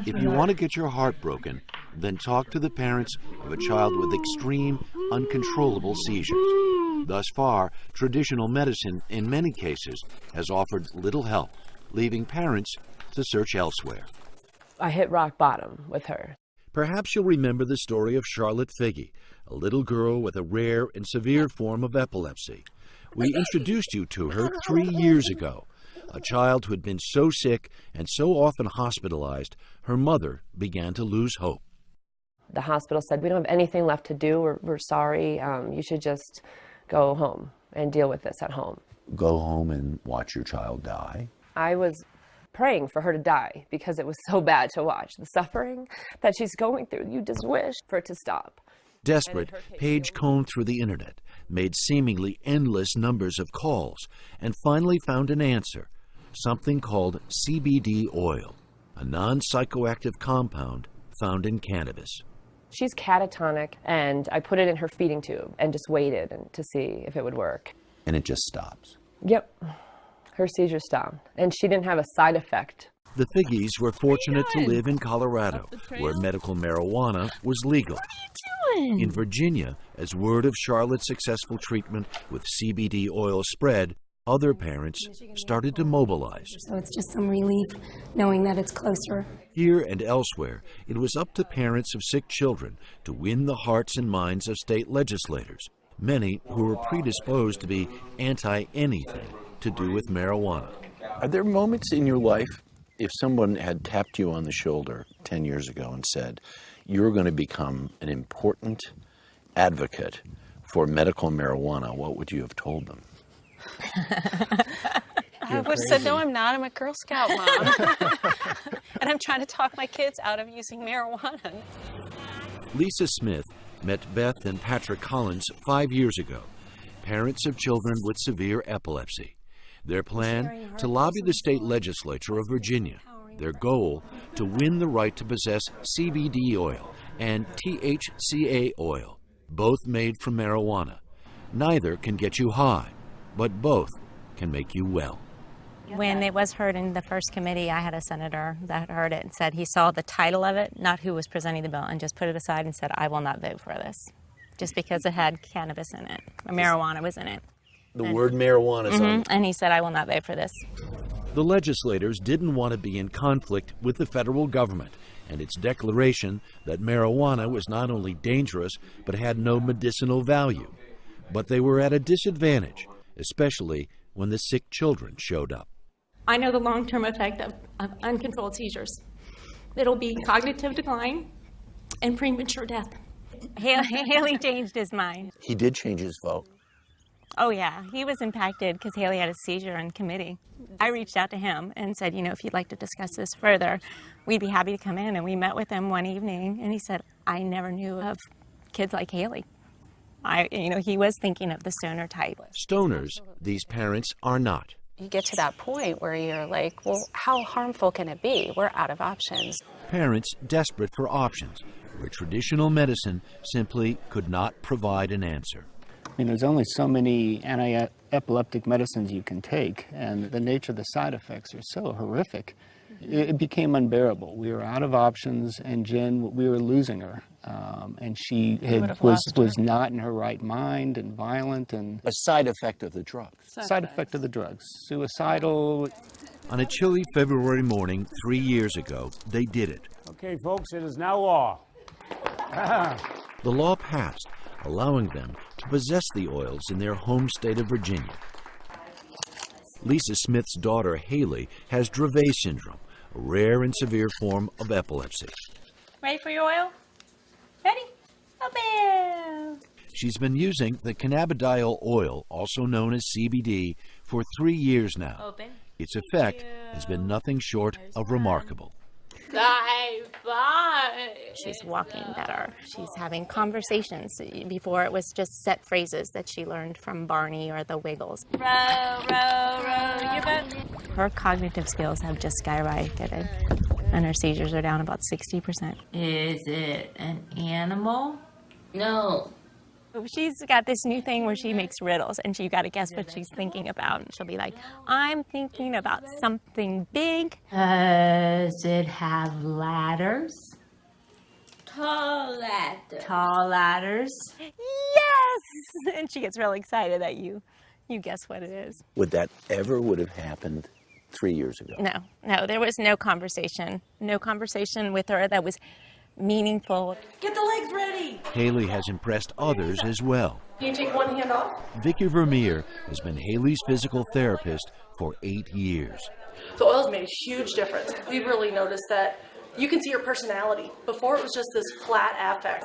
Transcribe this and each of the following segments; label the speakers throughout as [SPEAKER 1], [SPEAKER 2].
[SPEAKER 1] If you want to get your heart broken, then talk to the parents of a child with extreme, uncontrollable seizures. Thus far, traditional medicine, in many cases, has offered little help, leaving parents to search elsewhere.
[SPEAKER 2] I hit rock bottom with her.
[SPEAKER 1] Perhaps you'll remember the story of Charlotte Figge, a little girl with a rare and severe form of epilepsy. We introduced you to her 3 years ago, a child who had been so sick and so often hospitalized, her mother began to lose hope.
[SPEAKER 2] The hospital said, we don't have anything left to do, we're sorry, you should just go home and deal with this at home.
[SPEAKER 1] Go home and watch your child die?
[SPEAKER 2] I was praying for her to die because it was so bad to watch. The suffering that she's going through, you just wish for it to stop.
[SPEAKER 1] Desperate, Paige combed through the internet, made seemingly endless numbers of calls, and finally found an answer, something called CBD oil, a non-psychoactive compound found in cannabis.
[SPEAKER 2] She's catatonic, and I put it in her feeding tube and just waited to see if it would work.
[SPEAKER 1] And it just stops?
[SPEAKER 2] Yep. Her seizure stopped, and she didn't have a side effect.
[SPEAKER 1] The Figges were fortunate to live in Colorado, where medical marijuana was legal.
[SPEAKER 3] What are you doing?
[SPEAKER 1] In Virginia, as word of Charlotte's successful treatment with CBD oil spread, other parents started to mobilize.
[SPEAKER 3] So it's just some relief knowing that it's closer.
[SPEAKER 1] Here and elsewhere, it was up to parents of sick children to win the hearts and minds of state legislators, many who were predisposed to be anti-anything to do with marijuana.
[SPEAKER 4] Are there moments in your life, if someone had tapped you on the shoulder 10 years ago and said, you're going to become an important advocate for medical marijuana, what would you have told them?
[SPEAKER 5] I would have said, no, I'm not. I'm a Girl Scout mom. And I'm trying to talk my kids out of using marijuana.
[SPEAKER 1] Lisa Smith met Beth and Patrick Collins 5 years ago, parents of children with severe epilepsy. Their plan, to lobby the state legislature of Virginia. Their goal, to win the right to possess CBD oil and THCA oil, both made from marijuana. Neither can get you high, but both can make you well.
[SPEAKER 6] When it was heard in the first committee, I had a senator that heard it and said he saw the title of it, not who was presenting the bill, and just put it aside and said, I will not vote for this, just because it had cannabis in it, or marijuana was in it.
[SPEAKER 4] The word marijuana is on.
[SPEAKER 6] And he said, I will not vote for this.
[SPEAKER 1] The legislators didn't want to be in conflict with the federal government and its declaration that marijuana was not only dangerous, but had no medicinal value. But they were at a disadvantage, especially when the sick children showed up.
[SPEAKER 3] I know the long-term effect of uncontrolled seizures. It'll be cognitive decline and premature death.
[SPEAKER 6] Haley changed his mind.
[SPEAKER 4] He did change his vote.
[SPEAKER 6] Oh yeah, he was impacted because Haley had a seizure in committee. I reached out to him and said, you know, if you'd like to discuss this further, we'd be happy to come in. And we met with him one evening, and he said, I never knew of kids like Haley. He was thinking of the stoner type.
[SPEAKER 1] Stoners, these parents are not.
[SPEAKER 5] You get to that point where you're like, well, how harmful can it be? We're out of options.
[SPEAKER 1] Parents desperate for options, where traditional medicine simply could not provide an answer.
[SPEAKER 7] I mean, there's only so many anti-epileptic medicines you can take, and the nature of the side effects are so horrific. It became unbearable. We were out of options, and Jen, we were losing her. And she was not in her right mind and violent. And
[SPEAKER 4] a side effect of the drugs.
[SPEAKER 7] Side effect of the drugs. Suicidal.
[SPEAKER 1] On a chilly February morning 3 years ago, they did it.
[SPEAKER 8] Okay, folks, it is now law.
[SPEAKER 1] The law passed, allowing them to possess the oils in their home state of Virginia. Lisa Smith's daughter, Haley, has Dravet syndrome, a rare and severe form of epilepsy.
[SPEAKER 6] Ready for your oil? Ready? Open!
[SPEAKER 1] She's been using the cannabidiol oil, also known as CBD, for 3 years now.
[SPEAKER 6] Open.
[SPEAKER 1] Its effect has been nothing short of remarkable.
[SPEAKER 6] She's walking better. She's having conversations. Before it was just set phrases that she learned from Barney or the Wiggles. Row, row, row, your boat. Her cognitive skills have just skyrocketed, and her seizures are down about 60%.
[SPEAKER 9] Is it an animal? No.
[SPEAKER 6] She's got this new thing where she makes riddles, and you got to guess what she's thinking about. And she'll be like, I'm thinking about something big.
[SPEAKER 9] Does it have ladders?
[SPEAKER 10] Tall ladders.
[SPEAKER 9] Tall ladders?
[SPEAKER 6] Yes! And she gets really excited that you guess what it is.
[SPEAKER 4] Would have happened 3 years ago?
[SPEAKER 6] No, there was no conversation with her that was meaningful.
[SPEAKER 10] Get the legs ready.
[SPEAKER 1] Haley has impressed others as well.
[SPEAKER 2] Can you take one hand off?
[SPEAKER 1] Vicky Vermeer has been Haley's physical therapist for 8 years.
[SPEAKER 2] The oil's made a huge difference. We've really noticed that you can see her personality. Before it was just this flat affect.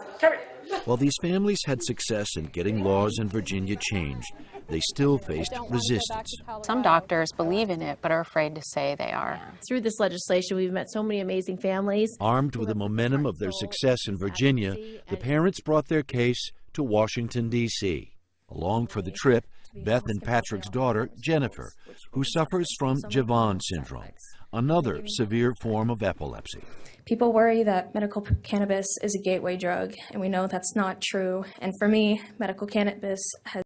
[SPEAKER 1] While these families had success in getting laws in Virginia changed, they still faced resistance.
[SPEAKER 5] Some doctors believe in it, but are afraid to say they are.
[SPEAKER 10] Through this legislation, we've met so many amazing families.
[SPEAKER 1] Armed with the momentum of their success in Virginia, the parents brought their case to Washington, D.C. Along for the trip, Beth and Patrick's daughter, Jennifer, who suffers from Javon syndrome, another severe form of epilepsy.
[SPEAKER 11] People worry that medical cannabis is a gateway drug, and we know that's not true. And for me, medical cannabis has